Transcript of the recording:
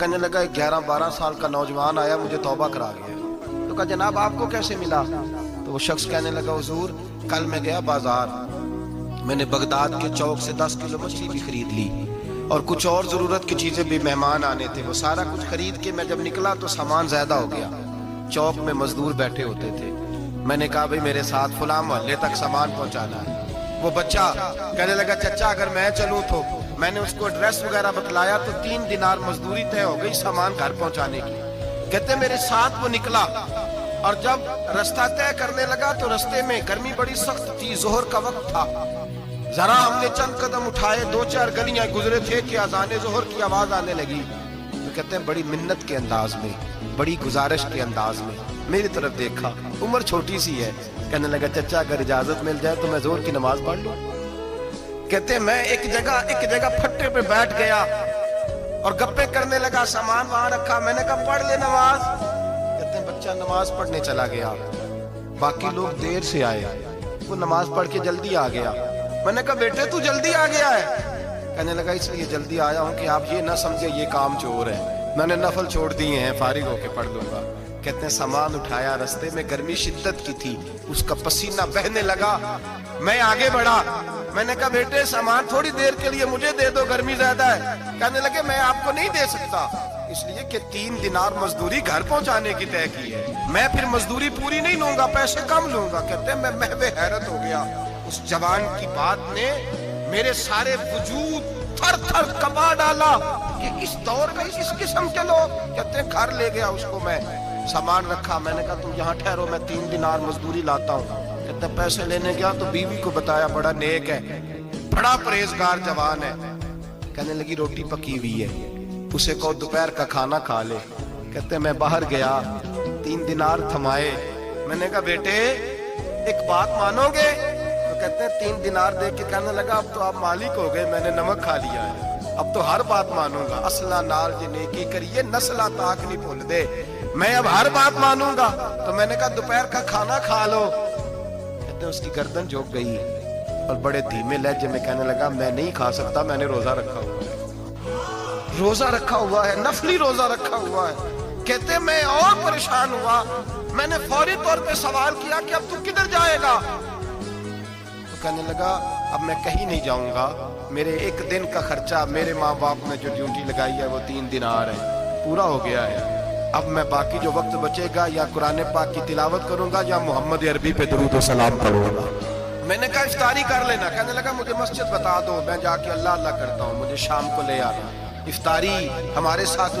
کہنے لگا 11-12 سال کا نوجوان آیا مجھے توبہ کرا گیا. تو کہا جناب آپ کو کیسے ملا؟ تو وہ شخص کہنے لگا حضور کل میں گیا بازار, میں نے بغداد کے چوک سے 10 کلو مچھلی بھی خرید لی اور کچھ اور ضرورت کی چیزیں بھی, مہمان آنے تھے, وہ سارا کچھ خرید کے میں جب نکلا تو سامان زیادہ ہو گیا. چوک میں مزدور بیٹھے ہوتے تھے, میں نے کہا بھئی میرے ساتھ فلاں محلے تک سامان پہنچانا ہے. وہ بچہ کہنے لگا چچا اگر میں چلوں تو, میں نے اس کو ایڈریس وغیرہ بتلایا تو 3 دینار مزدوری طے ہو گئی سامان گھر پہنچانے کی. کہتے میرے ساتھ وہ نکلا اور جب رستہ طے کرنے لگا تو رستے میں گرمی بڑی سخت تھی, ظہر کا وقت تھا. ذرا ہم نے چند قدم اٹھائے, 2-4 گلیاں گزرے تھے کہ اذان ظہر کی آواز آنے لگی. تو کہتے ہیں بڑی منت کے انداز میں, بڑی گزارش کے انداز میں میری طرف دیکھا, عمر چھوٹی سی ہے. کہنے لگا چچا اگر اجازت مل جائے تو میں ظہر کی نماز پڑھ لوں. کہتے ہیں میں ایک جگہ پھٹے پہ بیٹھ گیا اور گپے کرنے لگا, سامان وہاں رکھا, میں نے کہا پڑھ لے نماز. کہتے ہیں بچہ نماز پڑھنے چلا گیا, باقی لوگ دیر سے آئے, وہ نماز پڑھ کے جلدی آ گیا. میں نے کہا بیٹے تو جلدی آ گیا ہے؟ کہنے لگا اس لیے جلدی آیا ہوں کہ آپ یہ نہ سمجھے یہ کام چور ہے, میں نے نفل چھوڑ دیے ہیں, فارغ ہو کے پڑھ لوں گا. کہتے ہیں سامان اٹھایا, رستے میں گرمی شدت کی تھی, اس کا پسینہ بہنے لگا, میں آگے بڑھا. میں نے کہا بیٹے سامان تھوڑی دیر کے لیے مجھے دے دو, گرمی زیادہ ہے. کہنے لگے میں آپ کو نہیں دے سکتا, اس لیے کہ 3 دینار مزدوری گھر پہنچانے کی طے کی ہے, میں پھر مزدوری پوری نہیں لوں گا, پیسے کم لوں گا. کہتے ہیں میں محو حیرت ہو گیا, اس جوان کی بات نے میرے سارے وجود تھر تھر کپا ڈالا کہ اس دور میں اس قسم کے لوگ. کہتے ہیں گھر لے گیا اس کو, میں سامان رکھا, میں نے کہا تم یہاں ٹھہرو میں 3 دینار مزدوری لاتا ہوں. کہتے ہیں پیسے لینے گیا تو بیوی کو بتایا, بڑا نیک ہے, بڑا پرہیزگار جوان ہے. کہنے لگی روٹی پکی ہوئی ہے, اسے کہو دوپہر کا کھانا کھا لے. کہتے ہیں میں باہر گیا, 3 دینار تھمائے, میں نے کہا بیٹے ایک بات مانو گے؟ تو کہتے ہیں 3 دینار دے کے کہنے لگا اب تو آپ مالک ہو گئے, میں نے نمک کھا لیا ہے, اب تو ہر بات مانوں گا. اصلہ نال جے نیکی کریے نسلہ تاک نہیں بھول دے, میں اب ہر بات مانوں گا. تو میں نے کہا دوپہر کا کھانا کھا لو. کہتے ہیں اس کی گردن جھک گئی اور بڑے دھیمے لہجے میں کہنے لگا میں نہیں کھا سکتا, میں نے روزہ رکھا ہوا ہے, روزہ رکھا ہوا ہے, نفلی روزہ رکھا ہوا ہے. کہتے ہیں میں اور پریشان ہوا, میں نے فوری طور پہ سوال کیا کہ اب تو کدھر جائے گا؟ تو کہنے لگا اب میں کہیں نہیں جاؤں گا, میرے 1 دن کا خرچہ میرے ماں باپ نے جو ڈیوٹی لگائی ہے وہ 3 دینار ہے, پورا ہو گیا ہے. اب میں باقی جو وقت بچے گا یا قرآن پاک کی تلاوت کروں گا یا محمد عربی پہ درود و سلام پڑھوں گا. میں نے کہا افطاری کر لینا. کہنے لگا مجھے مسجد بتا دو, میں جا کے اللہ اللہ کرتا ہوں, مجھے شام کو لے آنا. افطاری ہمارے ساتھ